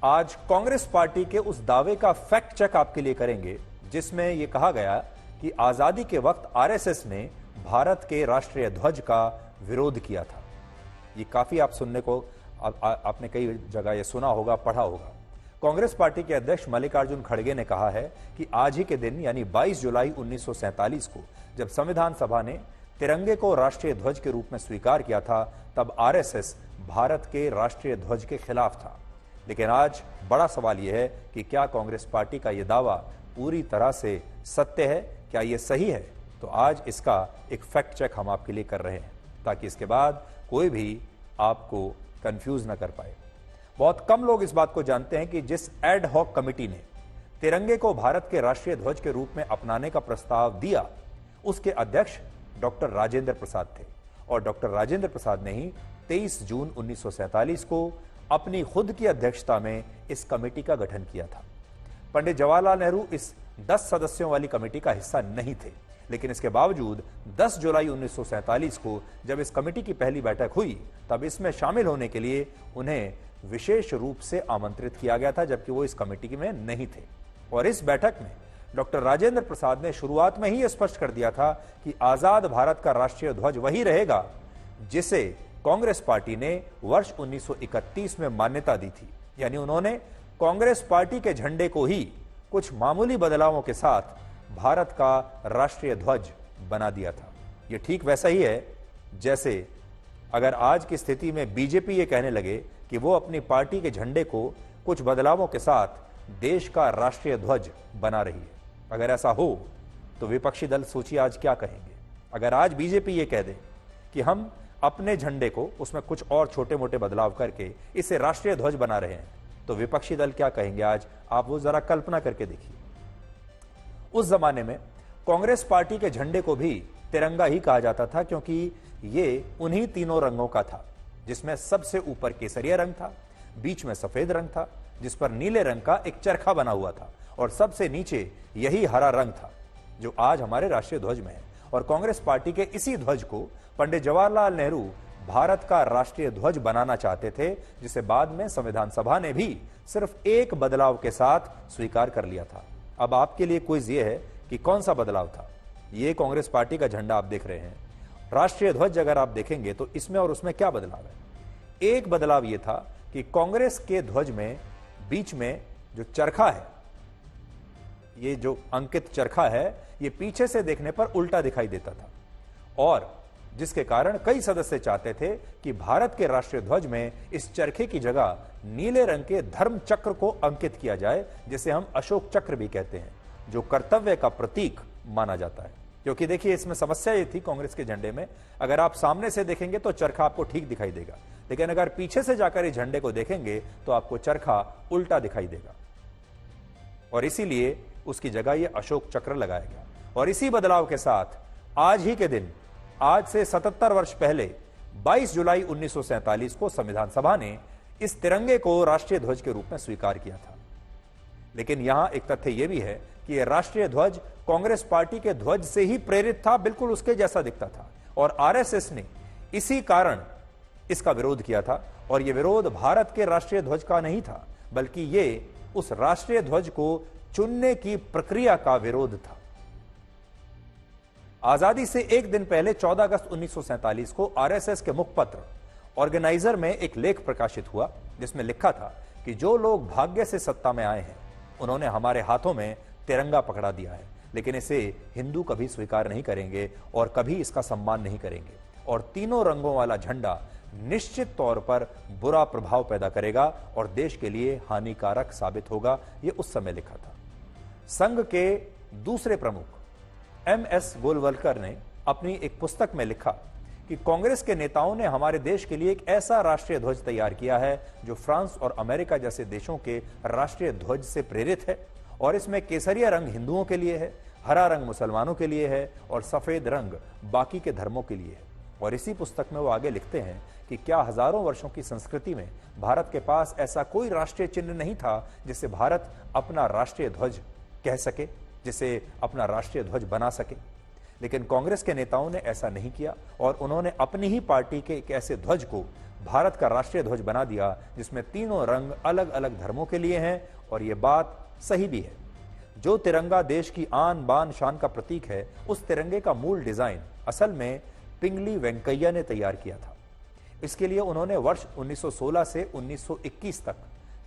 आज कांग्रेस पार्टी के उस दावे का फैक्ट चेक आपके लिए करेंगे जिसमें यह कहा गया कि आजादी के वक्त आरएसएस ने भारत के राष्ट्रीय ध्वज का विरोध किया था। ये काफी आप सुनने को आपने कई जगह ये सुना होगा, पढ़ा होगा। कांग्रेस पार्टी के अध्यक्ष मल्लिकार्जुन खड़गे ने कहा है कि आज ही के दिन यानी 22 जुलाई 1947 को जब संविधान सभा ने तिरंगे को राष्ट्रीय ध्वज के रूप में स्वीकार किया था, तब आरएसएस भारत के राष्ट्रीय ध्वज के खिलाफ था। लेकिन आज बड़ा सवाल यह है कि क्या कांग्रेस पार्टी का यह दावा पूरी तरह से सत्य है, क्या यह सही है? तो आज इसका एक फैक्ट चेक हम आपके लिए कर रहे हैं ताकि इसके बाद कोई भी आपको कंफ्यूज ना कर पाए। बहुत कम लोग इस बात को जानते हैं कि जिस एड हॉक कमेटी ने तिरंगे को भारत के राष्ट्रीय ध्वज के रूप में अपनाने का प्रस्ताव दिया, उसके अध्यक्ष डॉक्टर राजेंद्र प्रसाद थे। और डॉक्टर राजेंद्र प्रसाद ने ही 23 जून 1947 को अपनी खुद की अध्यक्षता में इस कमेटी का गठन किया था। पंडित जवाहरलाल नेहरू इस 10 सदस्यों वाली कमेटी का हिस्सा नहीं थे, लेकिन इसके बावजूद 10 जुलाई 1947 को जब इस कमेटी की पहली बैठक हुई, तब इसमें शामिल होने के लिए उन्हें विशेष रूप से आमंत्रित किया गया था, जबकि वो इस कमेटी में नहीं थे। और इस बैठक में डॉक्टर राजेंद्र प्रसाद ने शुरुआत में ही स्पष्ट कर दिया था कि आजाद भारत का राष्ट्रीय ध्वज वही रहेगा जिसे कांग्रेस पार्टी ने वर्ष 1931 में मान्यता दी थी। यानी उन्होंने कांग्रेस पार्टी के झंडे को ही कुछ मामूली बदलावों के साथ भारत का राष्ट्रीय ध्वज बना दिया था। यह ठीक वैसा ही है जैसे अगर आज की स्थिति में बीजेपी ये कहने लगे कि वो अपनी पार्टी के झंडे को कुछ बदलावों के साथ देश का राष्ट्रीय ध्वज बना रही है। अगर ऐसा हो तो विपक्षी दल सोचिए आज क्या कहेंगे। अगर आज बीजेपी ये कह दे कि हम अपने झंडे को उसमें कुछ और छोटे मोटे बदलाव करके इसे राष्ट्रीय ध्वज बना रहे हैं, तो विपक्षी दल क्या कहेंगे आज आप वो जरा कल्पना करके देखिए। उस जमाने में कांग्रेस पार्टी के झंडे को भी तिरंगा ही कहा जाता था, क्योंकि ये उन्हीं तीनों रंगों का था, जिसमें सबसे ऊपर केसरिया रंग था, बीच में सफेद रंग था, जिस पर नीले रंग का एक चरखा बना हुआ था, और सबसे नीचे यही हरा रंग था जो आज हमारे राष्ट्रीय ध्वज में है। और कांग्रेस पार्टी के इसी ध्वज को पंडित जवाहरलाल नेहरू भारत का राष्ट्रीय ध्वज बनाना चाहते थे, जिसे बाद में संविधान सभा ने भी सिर्फ एक बदलाव के साथ स्वीकार कर लिया था। अब आपके लिए क्विज ये है कि कौन सा बदलाव था। ये कांग्रेस पार्टी का झंडा आप देख रहे हैं, राष्ट्रीय ध्वज अगर आप देखेंगे तो इसमें और उसमें क्या बदलाव है। एक बदलाव यह था कि कांग्रेस के ध्वज में बीच में जो चरखा है, ये जो अंकित चरखा है, ये पीछे से देखने पर उल्टा दिखाई देता था, और जिसके कारण कई सदस्य चाहते थे कि भारत के राष्ट्रीय ध्वज में इस चरखे की जगह नीले रंग के धर्म चक्र को अंकित किया जाए, जिसे हम अशोक चक्र भी कहते हैं, जो कर्तव्य का प्रतीक माना जाता है। क्योंकि देखिए इसमें समस्या ये थी कांग्रेस के झंडे में, अगर आप सामने से देखेंगे तो चरखा आपको ठीक दिखाई देगा, लेकिन अगर पीछे से जाकर इस झंडे को देखेंगे तो आपको चरखा उल्टा दिखाई देगा, और इसीलिए उसकी जगह ये अशोक चक्र लगाया गया। और इसी बदलाव के साथ आज ही के दिन, आज से 77 वर्ष पहले 22 जुलाई 1947 को संविधान सभा ने इस तिरंगे को राष्ट्रीय ध्वज के रूप में स्वीकार किया था। लेकिन यहां एक तथ्य यह भी है कि यह राष्ट्रीय ध्वज कांग्रेस पार्टी के ध्वज से ही प्रेरित था, बिल्कुल उसके जैसा दिखता था, और आरएसएस ने इसी कारण इसका विरोध किया था। और यह विरोध भारत के राष्ट्रीय ध्वज का नहीं था, बल्कि यह उस राष्ट्रीय ध्वज को चुनने की प्रक्रिया का विरोध था। आजादी से एक दिन पहले 14 अगस्त 1947 को आरएसएस के मुखपत्र ऑर्गेनाइजर में एक लेख प्रकाशित हुआ, जिसमें लिखा था कि जो लोग भाग्य से सत्ता में आए हैं, उन्होंने हमारे हाथों में तिरंगा पकड़ा दिया है, लेकिन इसे हिंदू कभी स्वीकार नहीं करेंगे और कभी इसका सम्मान नहीं करेंगे, और तीनों रंगों वाला झंडा निश्चित तौर पर बुरा प्रभाव पैदा करेगा और देश के लिए हानिकारक साबित होगा। यह उस समय लिखा था। संघ के दूसरे प्रमुख एमएस गोलवलकर ने अपनी एक पुस्तक में लिखा कि कांग्रेस के नेताओं ने हमारे देश के लिए एक ऐसा राष्ट्रीय ध्वज तैयार किया है जो फ्रांस और अमेरिका जैसे देशों के राष्ट्रीय ध्वज से प्रेरित है, और इसमें केसरिया रंग हिंदुओं के लिए है, हरा रंग मुसलमानों के लिए है, और सफेद रंग बाकी के धर्मों के लिए है। और इसी पुस्तक में वो आगे लिखते हैं कि क्या हजारों वर्षों की संस्कृति में भारत के पास ऐसा कोई राष्ट्रीय चिन्ह नहीं था जिसे भारत अपना राष्ट्रीय ध्वज कह सके, जिसे अपना राष्ट्रीय ध्वज बना सके। लेकिन कांग्रेस के नेताओं ने ऐसा नहीं किया और उन्होंने अपनी ही पार्टी के एक ऐसे ध्वज को भारत का राष्ट्रीय ध्वज बना दिया जिसमें तीनों रंग अलग अलग धर्मों के लिए हैं। और यह बात सही भी है। जो तिरंगा देश की आन बान शान का प्रतीक है, उस तिरंगे का मूल डिजाइन असल में पिंगली वेंकैया ने तैयार किया था। इसके लिए उन्होंने वर्ष 1916 से 1921 तक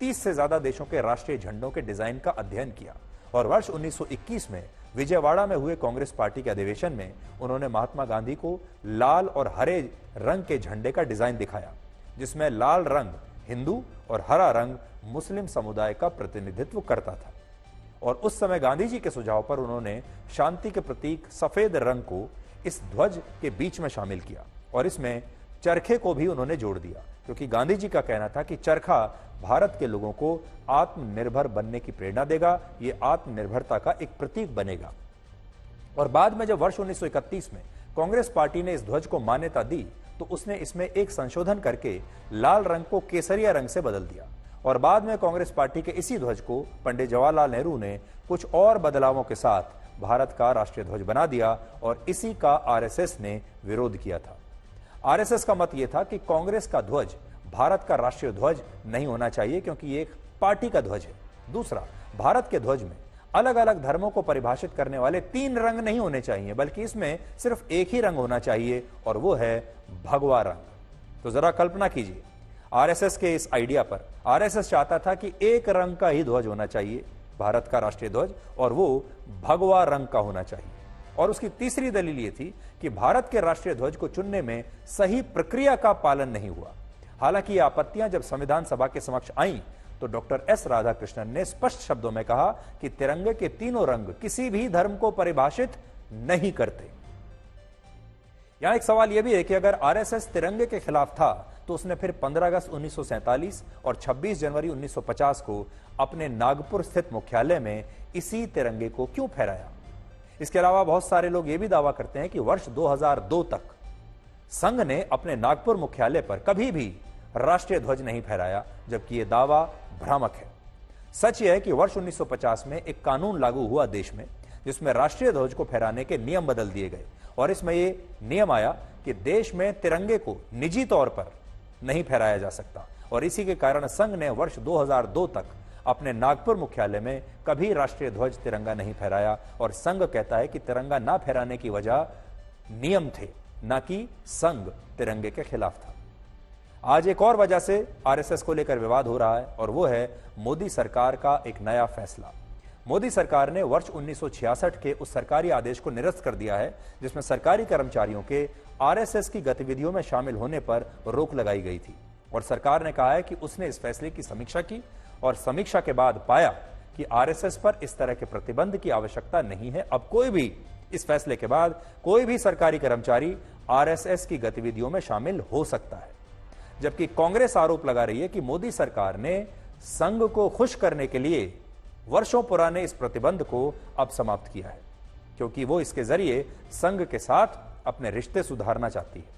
30 से ज्यादा देशों के राष्ट्रीय झंडों के डिजाइन का अध्ययन किया और वर्ष 1921 में विजयवाड़ा में हुए कांग्रेस पार्टी के अधिवेशन में उन्होंने महात्मा गांधी को लाल और हरे रंग के झंडे का डिजाइन दिखाया, जिसमें लाल रंग हिंदू और हरा रंग मुस्लिम समुदाय का प्रतिनिधित्व करता था। और उस समय गांधी जी के सुझाव पर उन्होंने शांति के प्रतीक सफेद रंग को इस ध्वज के बीच में शामिल किया और इसमें चरखे को भी उन्होंने जोड़ दिया, क्योंकि गांधी जी का कहना था कि चरखा भारत के लोगों को आत्मनिर्भर बनने की प्रेरणा देगा, ये आत्मनिर्भरता का एक प्रतीक बनेगा। और बाद में जब वर्ष 1931 में कांग्रेस पार्टी ने इस ध्वज को मान्यता दी तो उसने इसमें एक संशोधन करके लाल रंग को केसरिया रंग से बदल दिया और बाद में कांग्रेस पार्टी के इसी ध्वज को पंडित जवाहरलाल नेहरू ने कुछ और बदलावों के साथ भारत का राष्ट्रीय ध्वज बना दिया और इसी का आरएसएस ने विरोध किया था। आरएसएस का मत यह था कि कांग्रेस का ध्वज भारत का राष्ट्रीय ध्वज नहीं होना चाहिए, क्योंकि ये एक पार्टी का ध्वज है। दूसरा, भारत के ध्वज में अलग अलग धर्मों को परिभाषित करने वाले 3 रंग नहीं होने चाहिए, बल्कि इसमें सिर्फ एक ही रंग होना चाहिए और वो है भगवा रंग। तो जरा कल्पना कीजिए, आरएसएस के इस आइडिया पर आरएसएस चाहता था कि एक रंग का ही ध्वज होना चाहिए, भारत का राष्ट्रीय ध्वज, और वो भगवा रंग का होना चाहिए। और उसकी तीसरी दलील ये थी कि भारत के राष्ट्रीय ध्वज को चुनने में सही प्रक्रिया का पालन नहीं हुआ। हालांकि ये आपत्तियां जब संविधान सभा के समक्ष आईं तो डॉक्टर एस राधाकृष्णन ने स्पष्ट शब्दों में कहा कि तिरंगे के तीनों रंग किसी भी धर्म को परिभाषित नहीं करते। यहां एक सवाल यह भी है कि अगर आरएसएस तिरंगे के खिलाफ था तो उसने फिर 15 अगस्त 1947 और 26 जनवरी 1950 को अपने नागपुर स्थित मुख्यालय में इसी तिरंगे को क्यों फहराया? इसके अलावा बहुत सारे लोग यह भी दावा करते हैं कि वर्ष 2002 तक संघ ने अपने नागपुर मुख्यालय पर कभी भी राष्ट्रीय ध्वज नहीं फहराया, जबकि यह दावा भ्रामक है। सच यह है कि वर्ष 1950 में एक कानून लागू हुआ देश में, जिसमें राष्ट्रीय ध्वज को फहराने के नियम बदल दिए गए और इसमें यह नियम आया कि देश में तिरंगे को निजी तौर पर नहीं फहराया जा सकता और इसी के कारण संघ ने वर्ष 2002 तक अपने नागपुर मुख्यालय में कभी राष्ट्रीय ध्वज तिरंगा नहीं फहराया। और संघ कहता है कि तिरंगा ना फहराने की वजह नियम थे, ना कि संघ तिरंगे के खिलाफ था। आज एक और वजह से आरएसएस को लेकर विवाद हो रहा है और वो है मोदी सरकार का एक नया फैसला। मोदी सरकार ने वर्ष 1966 के उस सरकारी आदेश को निरस्त कर दिया है जिसमें सरकारी कर्मचारियों के आरएसएस की गतिविधियों में शामिल होने पर रोक लगाई गई थी। और सरकार ने कहा है कि उसने इस फैसले की समीक्षा की और समीक्षा के बाद पाया कि आरएसएस पर इस तरह के प्रतिबंध की आवश्यकता नहीं है। अब कोई भी, इस फैसले के बाद कोई भी सरकारी कर्मचारी आरएसएस की गतिविधियों में शामिल हो सकता है। जबकि कांग्रेस आरोप लगा रही है कि मोदी सरकार ने संघ को खुश करने के लिए वर्षों पुराने इस प्रतिबंध को अब समाप्त किया है, क्योंकि वो इसके जरिए संघ के साथ अपने रिश्ते सुधारना चाहती है।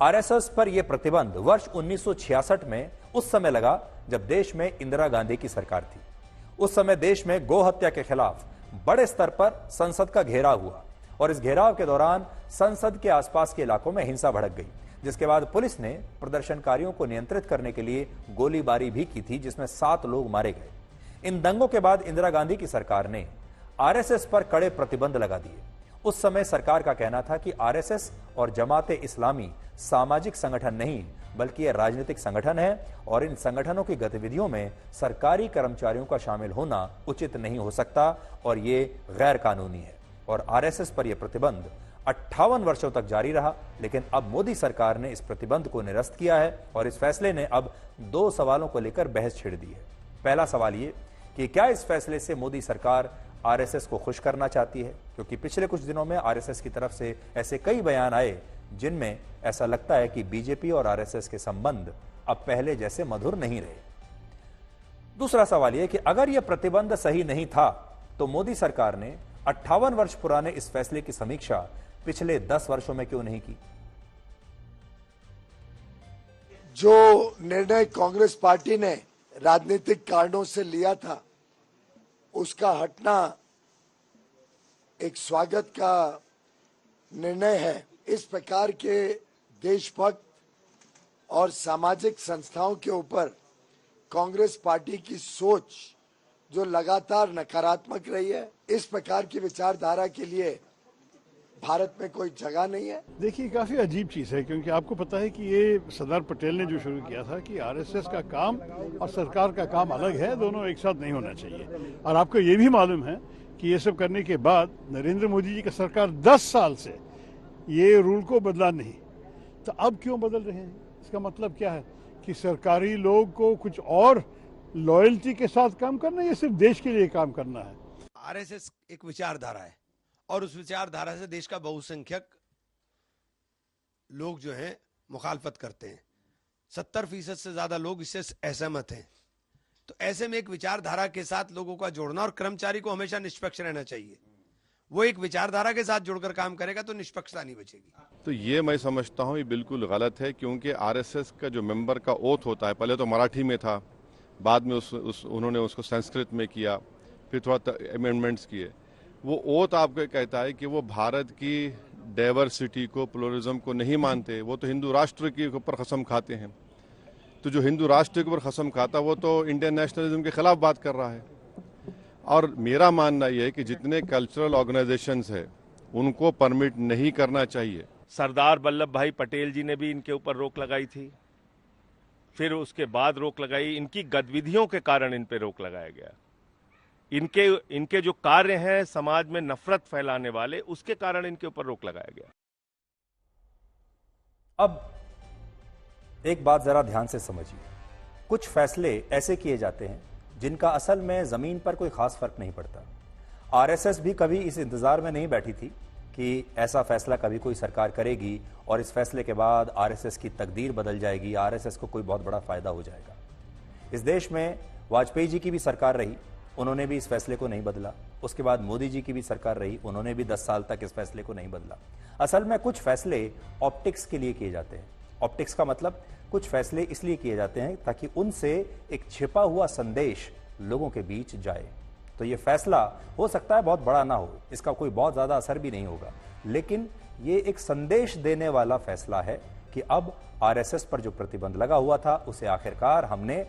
आरएसएस पर यह प्रतिबंध वर्ष 1966 में उस समय लगा जब देश में इंदिरा गांधी की सरकार थी। उस समय देश में गौ हत्या के खिलाफ बड़े स्तर पर संसद का घेराव हुआ और इस घेराव के दौरान संसद के आसपास के इलाकों में हिंसा भड़क गई, जिसके बाद पुलिस ने प्रदर्शनकारियों को नियंत्रित करने के लिए गोलीबारी भी की थी, जिसमें 7 लोग मारे गए। इन दंगों के बाद इंदिरा गांधी की सरकार ने आरएसएस पर कड़े प्रतिबंध लगा दिए। उस समय सरकार का कहना था कि आरएसएस और जमाते इस्लामी सामाजिक संगठन नहीं बल्कि यह राजनीतिक संगठन है और इन संगठनों की गतिविधियों में सरकारी कर्मचारियों का शामिल होना उचित नहीं हो सकता और ये गैर कानूनी है। और आरएसएस पर यह प्रतिबंध 58 वर्षों तक जारी रहा, लेकिन अब मोदी सरकार ने इस प्रतिबंध को निरस्त किया है और इस फैसले ने अब 2 सवालों को लेकर बहस छिड़ दी है। पहला सवाल ये कि क्या इस फैसले से मोदी सरकार आरएसएस को खुश करना चाहती है, क्योंकि पिछले कुछ दिनों में आरएसएस की तरफ से ऐसे कई बयान आए जिनमें ऐसा लगता है कि बीजेपी और आरएसएस के संबंध अब पहले जैसे मधुर नहीं रहे। दूसरा सवाल यह कि अगर यह प्रतिबंध सही नहीं था तो मोदी सरकार ने 58 वर्ष पुराने इस फैसले की समीक्षा पिछले 10 वर्षों में क्यों नहीं की? जो निर्णय कांग्रेस पार्टी ने राजनीतिक कारणों से लिया था, उसका हटना एक स्वागत का निर्णय है। इस प्रकार के देशभक्त और सामाजिक संस्थाओं के ऊपर कांग्रेस पार्टी की सोच जो लगातार नकारात्मक रही है, इस प्रकार की विचारधारा के लिए भारत में कोई जगह नहीं है। देखिए, काफी अजीब चीज है, क्योंकि आपको पता है कि ये सरदार पटेल ने जो शुरू किया था कि आरएसएस का काम और सरकार का काम अलग है, दोनों एक साथ नहीं होना चाहिए। और आपको ये भी मालूम है कि ये सब करने के बाद नरेंद्र मोदी जी की सरकार 10 साल से ये रूल को बदला नहीं, तो अब क्यों बदल रहे हैं? इसका मतलब क्या है कि सरकारी लोग को कुछ और लॉयल्टी के साथ काम करना है या सिर्फ देश के लिए काम करना है? आरएसएस एक विचारधारा है और उस विचारधारा से देश का बहुसंख्यक लोग जो हैं मुखालफत करते हैं। 70% से ज्यादा लोग इससे असहमत हैं। तो ऐसे में एक विचारधारा के साथ लोगों का जोड़ना, और कर्मचारी को हमेशा निष्पक्ष रहना चाहिए। वो एक विचारधारा के साथ जुड़कर काम करेगा तो निष्पक्षता नहीं बचेगी। तो ये मैं समझता हूँ ये बिल्कुल गलत है, क्योंकि आरएसएस का जो मेंबर का ओथ होता है, पहले तो मराठी में था, बाद में उन्होंने उसको संस्कृत में किया, फिर थोड़ा अमेंडमेंट्स किए। वो ओथ आपको कहता है कि वो भारत की डाइवर्सिटी को, प्लुरलिज्म को नहीं मानते। वो तो हिंदू राष्ट्र के ऊपर कसम खाते हैं। तो जो हिंदू राष्ट्र के ऊपर कसम खाता वो तो इंडियन नेशनलिज्म के खिलाफ बात कर रहा है। और मेरा मानना यह है कि जितने कल्चरल ऑर्गेनाइजेशंस है उनको परमिट नहीं करना चाहिए। सरदार वल्लभ भाई पटेल जी ने भी इनके ऊपर रोक लगाई थी, फिर उसके बाद रोक लगाई। इनकी गतिविधियों के कारण इन पे रोक लगाया गया। इनके जो कार्य हैं समाज में नफरत फैलाने वाले, उसके कारण इनके ऊपर रोक लगाया गया। अब एक बात जरा ध्यान से समझिए, कुछ फैसले ऐसे किए जाते हैं जिनका असल में जमीन पर कोई खास फर्क नहीं पड़ता। आरएसएस भी कभी इस इंतजार में नहीं बैठी थी कि ऐसा फैसला कभी कोई सरकार करेगी और इस फैसले के बाद आरएसएस की तकदीर बदल जाएगी, आरएसएस को कोई बहुत बड़ा फायदा हो जाएगा। इस देश में वाजपेयी जी की भी सरकार रही, उन्होंने भी इस फैसले को नहीं बदला। उसके बाद मोदी जी की भी सरकार रही, उन्होंने भी 10 साल तक इस फैसले को नहीं बदला। असल में कुछ फैसले ऑप्टिक्स के लिए किए जाते हैं। ऑप्टिक्स का मतलब कुछ फैसले इसलिए किए जाते हैं ताकि उनसे एक छिपा हुआ संदेश लोगों के बीच जाए। तो ये फैसला हो सकता है बहुत बड़ा ना हो, इसका कोई बहुत ज्यादा असर भी नहीं होगा, लेकिन ये एक संदेश देने वाला फैसला है कि अब आरएसएस पर जो प्रतिबंध लगा हुआ था उसे आखिरकार हमने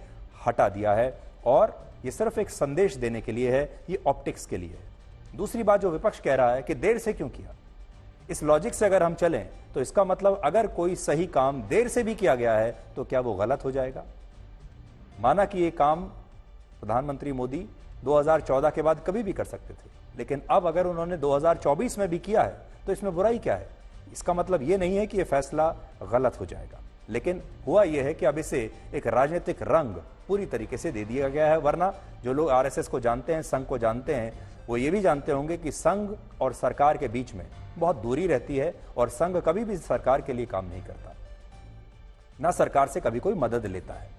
हटा दिया है। और ये सिर्फ एक संदेश देने के लिए है, ये ऑप्टिक्स के लिए है। दूसरी बात जो विपक्ष कह रहा है कि देर से क्यों किया, इस लॉजिक से अगर हम चलें तो इसका मतलब अगर कोई सही काम देर से भी किया गया है तो क्या वो गलत हो जाएगा? माना कि ये काम प्रधानमंत्री मोदी 2014 के बाद कभी भी कर सकते थे, लेकिन अब अगर उन्होंने 2024 में भी किया है तो इसमें बुराई क्या है? इसका मतलब ये नहीं है कि यह फैसला गलत हो जाएगा, लेकिन हुआ यह है कि अब इसे एक राजनीतिक रंग पूरी तरीके से दे दिया गया है। वरना जो लोग आरएसएस को जानते हैं, संघ को जानते हैं, वो ये भी जानते होंगे कि संघ और सरकार के बीच में बहुत दूरी रहती है और संघ कभी भी सरकार के लिए काम नहीं करता, ना सरकार से कभी कोई मदद लेता है।